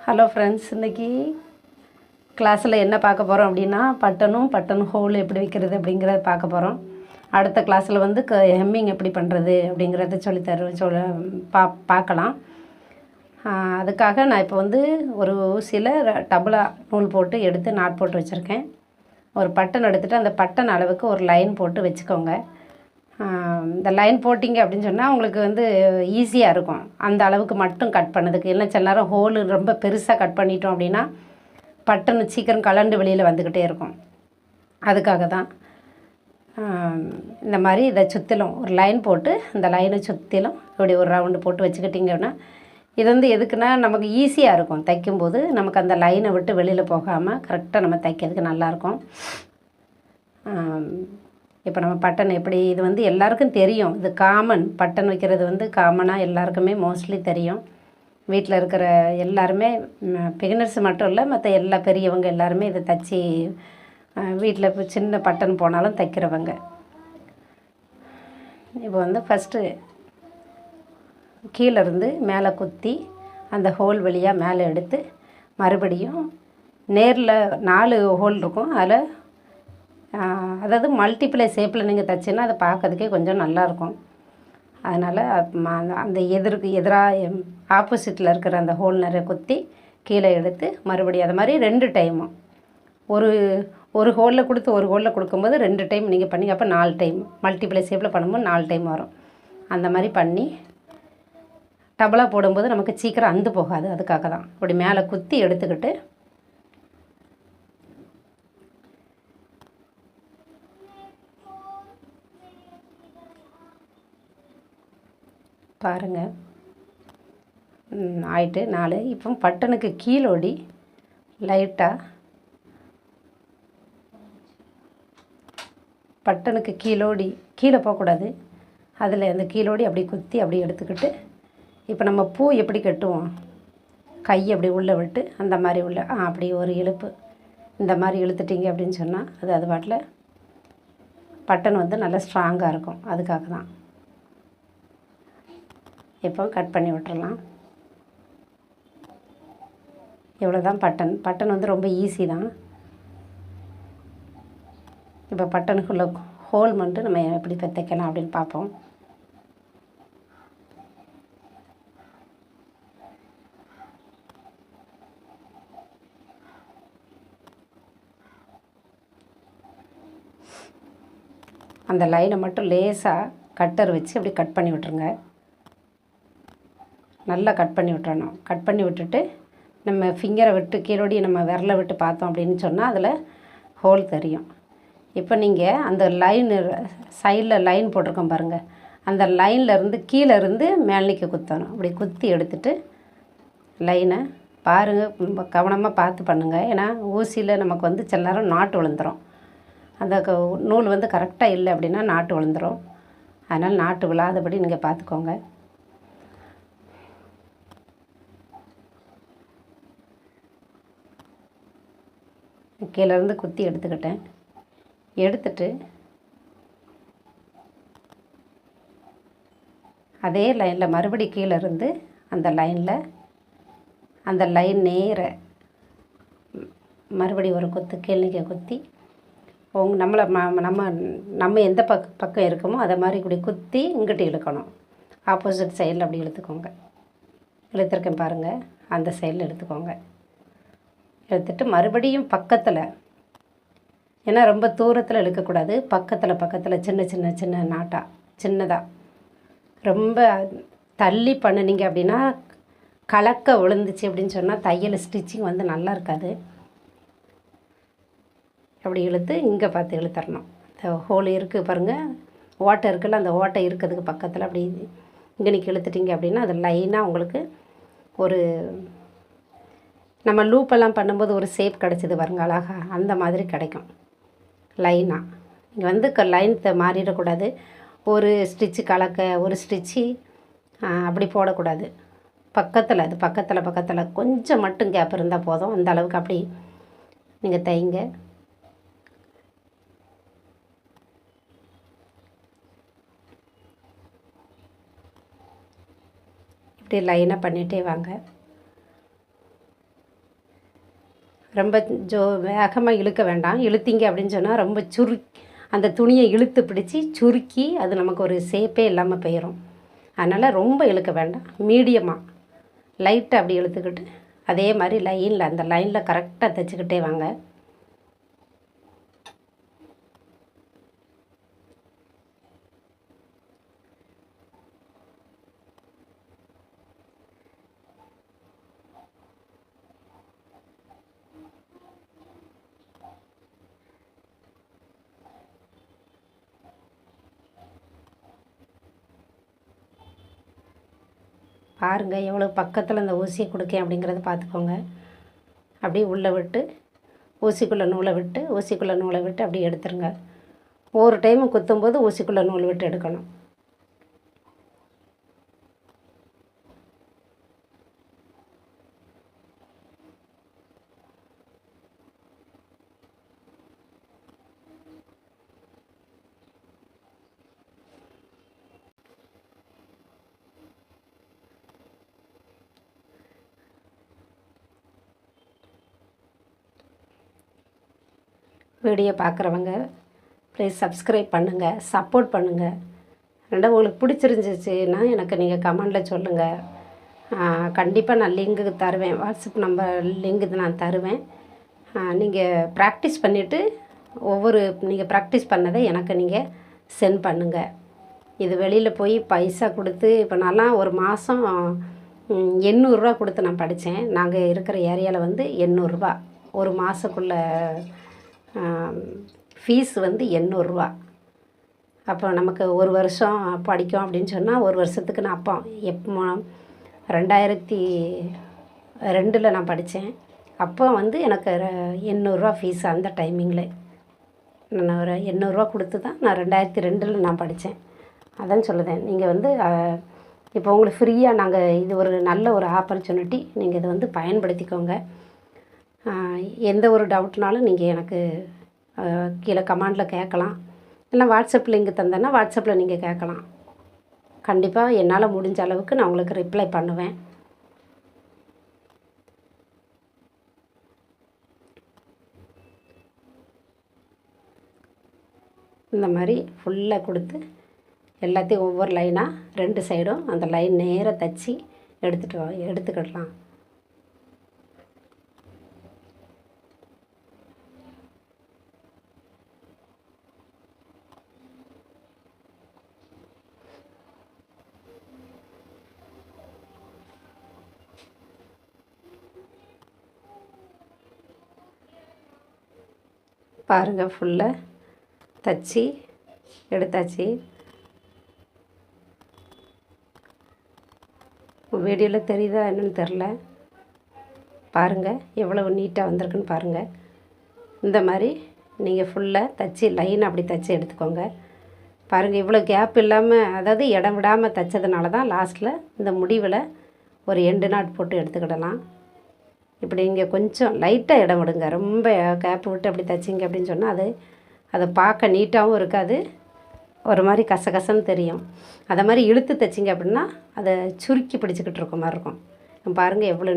Hello friends, இன்றைக்கி கிளாஸில் என்ன பார்க்க போகிறோம் அப்படின்னா பட்டன் ஹோல் எப்படி வைக்கிறது அப்படிங்கிறத பார்க்க போகிறோம். அடுத்த கிளாஸில் வந்து ஹெம்மிங் எப்படி பண்ணுறது அப்படிங்கிறத பார்க்கலாம். அதுக்காக நான் இப்போ வந்து ஒரு ஊசியில் டபுளா நூல் போட்டு எடுத்து நாட் போட்டு வச்சுருக்கேன். ஒரு பட்டன் எடுத்துகிட்டு அந்த பட்டன் அளவுக்கு ஒரு லைன் போட்டு வச்சுக்கோங்க. இந்த லைன் போட்டிங்க அப்படின்னு சொன்னால் உங்களுக்கு வந்து ஈஸியாக இருக்கும் அந்த அளவுக்கு மட்டும் கட் பண்ணதுக்கு. இல்லை சில நேரம் ஹோலு ரொம்ப பெருசாக கட் பண்ணிட்டோம் அப்படின்னா பட்டன் சீக்கிரம் கலண்டு வெளியில் வந்துக்கிட்டே இருக்கும். அதுக்காக தான் இந்த மாதிரி இதை சுற்றிலும் ஒரு லைன் போட்டு அந்த லைனை சுற்றிலும் இப்படி ஒரு ரவுண்டு போட்டு வச்சுக்கிட்டிங்கன்னா இது வந்து எதுக்குன்னா நமக்கு ஈஸியாக இருக்கும் தைக்கும்போது. நமக்கு அந்த லைனை விட்டு வெளியில் போகாமல் கரெக்டாக நம்ம தைக்கிறதுக்கு நல்லாயிருக்கும். இப்போ நம்ம பட்டன் எப்படி இது வந்து எல்லாருக்கும் தெரியும். இது காமன், பட்டன் வைக்கிறது வந்து காமனாக எல்லாருக்குமே மோஸ்ட்லி தெரியும். வீட்டில் இருக்கிற எல்லாருமே பிகினர்ஸ் மட்டும் இல்லை, மற்ற எல்லா பெரியவங்க எல்லாருமே இதை தைச்சி வீட்டில் இப்போ சின்ன பட்டன் போனாலும் தைக்கிறவங்க. இப்போ வந்து ஃபஸ்ட்டு கீழேருந்து மேலே குத்தி அந்த ஹோல் வழியாக மேலே எடுத்து மறுபடியும் நேரில் 4 ஹோல் இருக்கும். அதில் அதாவது மல்டிப்ளை ஷேப்பில் நீங்கள் தைச்சின்னா அதை பார்க்கறதுக்கே கொஞ்சம் நல்லாயிருக்கும். அதனால் அந்த எதிராக ஆப்போசிட்டில் இருக்கிற அந்த ஹோல் நிறைய குத்தி கீழே எடுத்து மறுபடியும் அது மாதிரி 2 டைமும் ஒரு ஹோலில் கொடுத்து ஒரு ஹோலில் கொடுக்கும்போது 2 டைம் நீங்கள் பண்ணி அப்போ 4 டைம் மல்டிப்ளை ஷேப்பில் பண்ணும்போது 4 டைம் வரும். அந்த மாதிரி பண்ணி டபுளாக போடும்போது நமக்கு சீக்கிரம் அந்து போகாது. அதுக்காக தான் அப்படி மேலே குத்தி எடுத்துக்கிட்டு பாருங்கள் ஆயிட்டு 4. இப்போ பட்டனுக்கு கீழோடி லைட்டாக பட்டனுக்கு கீழோடி கீழே போகக்கூடாது. அதில் அந்த கீழோடி அப்படி குத்தி அப்படி எடுத்துக்கிட்டு இப்போ நம்ம பூ எப்படி கட்டுவோம், கை அப்படி உள்ளே விட்டு அந்த மாதிரி உள்ள அப்படி ஒரு இழுப்பு இந்த மாதிரி இழுத்துட்டிங்க அப்படின்னு சொன்னால் அது பாட்டில் பட்டன் வந்து நல்லா ஸ்ட்ராங்காக இருக்கும். அதுக்காக தான் இப்போ கட் பண்ணி விட்டுறலாம். இவ்வளோ தான் பட்டன் வந்து ரொம்ப ஈஸி தான். இப்போ பட்டனுக்குள்ள ஹோல் மட்டும் நம்ம எப்படி தைக்கலாம் அப்படின்னு பார்ப்போம். அந்த லைனை மட்டும் லேசாக கட்டர் வச்சு அப்படி கட் பண்ணி விட்டுருங்க. நல்லா கட் பண்ணி விட்டுறணும். கட் பண்ணி விட்டுட்டு நம்ம ஃபிங்கரை விட்டு கீழோடி நம்ம விரலை விட்டு பார்த்தோம் அப்படின்னு சொன்னால் அதில் ஹோல் தெரியும். இப்போ நீங்கள் அந்த லைன் சைடில் லைன் போட்டிருக்கோம் பாருங்கள், அந்த லைன்லேருந்து கீழேருந்து மேல்நிக்க குத்தணும். அப்படி குத்தி எடுத்துட்டு லைனை பாருங்கள், கவனமாக பார்த்து பண்ணுங்கள். ஏன்னா ஊசியில் நமக்கு வந்து சில நேரம் நாட்டு விழுந்துடும். அந்த நூல் வந்து கரெக்டாக இல்லை அப்படின்னா நாட்டு விழுந்துடும். அதனால் நாட்டு விழாதபடி நீங்கள் பார்த்துக்கோங்க. கீழேருந்து குத்தி எடுத்துக்கிட்டேன். எடுத்துட்டு அதே லைனில் மறுபடி கீழேருந்து அந்த லைன் நேர மறுபடி ஒரு குத்து கீழ்நிக்க குத்தி நம்மளை நம்ம எந்த பக்கம் இருக்கோமோ அதை மாதிரி இப்படி குத்தி இங்கிட்டு இழுக்கணும். ஆப்போசிட் சைடில் அப்படி இழுத்துக்கோங்க. இழுத்துருக்கேன் பாருங்கள், அந்த சைடில் எடுத்துக்கோங்க. எடுத்துட்டு மறுபடியும் பக்கத்தில், ஏன்னா ரொம்ப தூரத்தில் இழுக்கக்கூடாது, பக்கத்தில் சின்ன நாட்டாக சின்னதாக ரொம்ப தள்ளி பண்ணினீங்க அப்படின்னா கலக்க விழுந்துச்சு அப்படின்னு சொன்னால் தையல் ஸ்டிச்சிங் வந்து நல்லா இருக்காது. அப்படி இழுத்து இங்கே பார்த்து இழுத்துறணும். இந்த ஹோல் இருக்குது பாருங்கள், ஓட்டை இருக்குல்ல, அந்த ஓட்டை இருக்கிறதுக்கு பக்கத்தில் அப்படி இங்கே நீங்கள் இழுத்துட்டிங்க அப்படின்னா அது லைனாக உங்களுக்கு ஒரு நம்ம லூப்பெல்லாம் பண்ணும்போது ஒரு ஷேப் கிடச்சிது பாருங்க அழகாக, அந்த மாதிரி கிடைக்கும் லைனாக. இங்கே வந்து லைன் மாறிடக்கூடாது. ஒரு ஸ்டிச்சு கலக்க ஒரு ஸ்டிச்சு அப்படி போடக்கூடாது. பக்கத்தில் கொஞ்சம் மட்டும் கேப் இருந்தால் போதும். அந்த அளவுக்கு அப்படி நீங்கள் தைங்க. இப்படி லைனாக பண்ணிகிட்டே வாங்க. ரொம்ப வேகமாக இழுக்க வேண்டாம். இழுத்தீங்க அப்படின்னு சொன்னால் ரொம்ப அந்த துணியை இழுத்து பிடிச்சி சுருக்கி அது நமக்கு ஒரு ஷேப்பே இல்லாமல் போயிடும். அதனால் ரொம்ப இழுக்க வேண்டாம், மீடியமாக லைட்டாக அப்படி இழுத்துக்கிட்டு அதே மாதிரி அந்த லைனில் கரெக்டாக தைச்சிக்கிட்டே வாங்க. பாருங்கள் எவ்வளோ பக்கத்தில் இந்த ஊசியை கொடுக்கேன் அப்படிங்கிறத பார்த்துக்கோங்க. அப்படியே உள்ளே விட்டு ஊசிக்குள்ளே நூலை விட்டு அப்படியே எடுத்துருங்க. ஒவ்வொரு டைமும் குத்தும்போது ஊசிக்குள்ளே நூல் விட்டு எடுக்கணும். வீடியோ பார்க்குறவங்க ப்ளீஸ் சப்ஸ்கிரைப் பண்ணுங்கள், சப்போர்ட் பண்ணுங்கள். ரெண்டாவது உங்களுக்கு பிடிச்சிருந்துச்சின்னா எனக்கு நீங்கள் கமெண்டில் சொல்லுங்கள். கண்டிப்பாக நான் லிங்க்கு தருவேன், வாட்ஸ்அப் நம்பர் லிங்க்கு நான் தருவேன். நீங்கள் ப்ராக்டிஸ் பண்ணிவிட்டு நீங்கள் ப்ராக்டிஸ் பண்ணதை எனக்கு நீங்கள் சென்ட் பண்ணுங்கள். இது வெளியில் போய் பைசா கொடுத்து இப்போ நான்லாம் ஒரு மாதம் 800 கொடுத்து நான் படித்தேன். நாங்கள் இருக்கிற ஏரியாவில் வந்து 800 ஒரு மாதக்குள்ளே ஃபீஸ் வந்து 800. அப்போ நமக்கு ஒரு வருஷம் படிக்கும் அப்படின்னு சொன்னால் ஒரு வருஷத்துக்கு நான் அப்போ 2002 நான் படித்தேன். அப்போ வந்து எனக்கு 800 ஃபீஸ். அந்த டைமிங்கில் நான் ஒரு 800 கொடுத்து தான் நான் 2002 நான் படித்தேன். அதான் சொல்லுதேன், நீங்கள் வந்து இப்போ உங்களுக்கு ஃப்ரீயாக நாங்கள் இது ஒரு நல்ல ஒரு ஆப்பர்ச்சுனிட்டி, நீங்கள் இதை வந்து பயன்படுத்திக்கோங்க. எந்த ஒரு டவுட்னாலும் நீங்கள் எனக்கு கீழே கமெண்டில் கேட்கலாம். இல்லை வாட்ஸ்அப் லிங்க் தந்தேன்னா வாட்ஸ்அப்பில் நீங்கள் கேட்கலாம். கண்டிப்பாக என்னால் முடிஞ்ச அளவுக்கு நான் உங்களுக்கு ரிப்ளை பண்ணுவேன். இந்த மாதிரி ஃபுல்லாக கொடுத்து எல்லாத்தையும் ஒவ்வொரு லைனாக 2 சைடும் அந்த லைன் நேராக தைச்சி எடுத்துக்கிடலாம். பாருங்கள் ஃபுல்லாக தைச்சி எடுத்தாச்சு. வீடியோவில் தெரியுதா என்னன்னு தெரில. பாருங்கள் எவ்வளவு நீட்டாக வந்திருக்குன்னு பாருங்கள். இந்த மாதிரி நீங்கள் ஃபுல்லாக தைச்சி லைன் அப்படி தைச்சி எடுத்துக்கோங்க. பாருங்கள் இவ்வளோ கேப் இல்லாமல், அதாவது இடம் விடாமல் தைச்சதுனால தான் லாஸ்ட்டில் இந்த முடிவில் ஒரு எண்டு நாட் போட்டு எடுத்துக்கிடலாம். இப்படி இங்கே கொஞ்சம் லைட்டாக இடம் விடுங்க. ரொம்ப கேப் விட்டு அப்படி தைச்சிங்க அப்படின்னு சொன்னால் அதை பார்க்க நீட்டாகவும் இருக்காது, ஒரு மாதிரி கசகசன்னு தெரியும். அதை மாதிரி இழுத்து தைச்சிங்க அப்படின்னா அதை சுருக்கி பிடிச்சிக்கிட்டு இருக்க மாதிரி இருக்கும். பாருங்கள் எவ்வளோ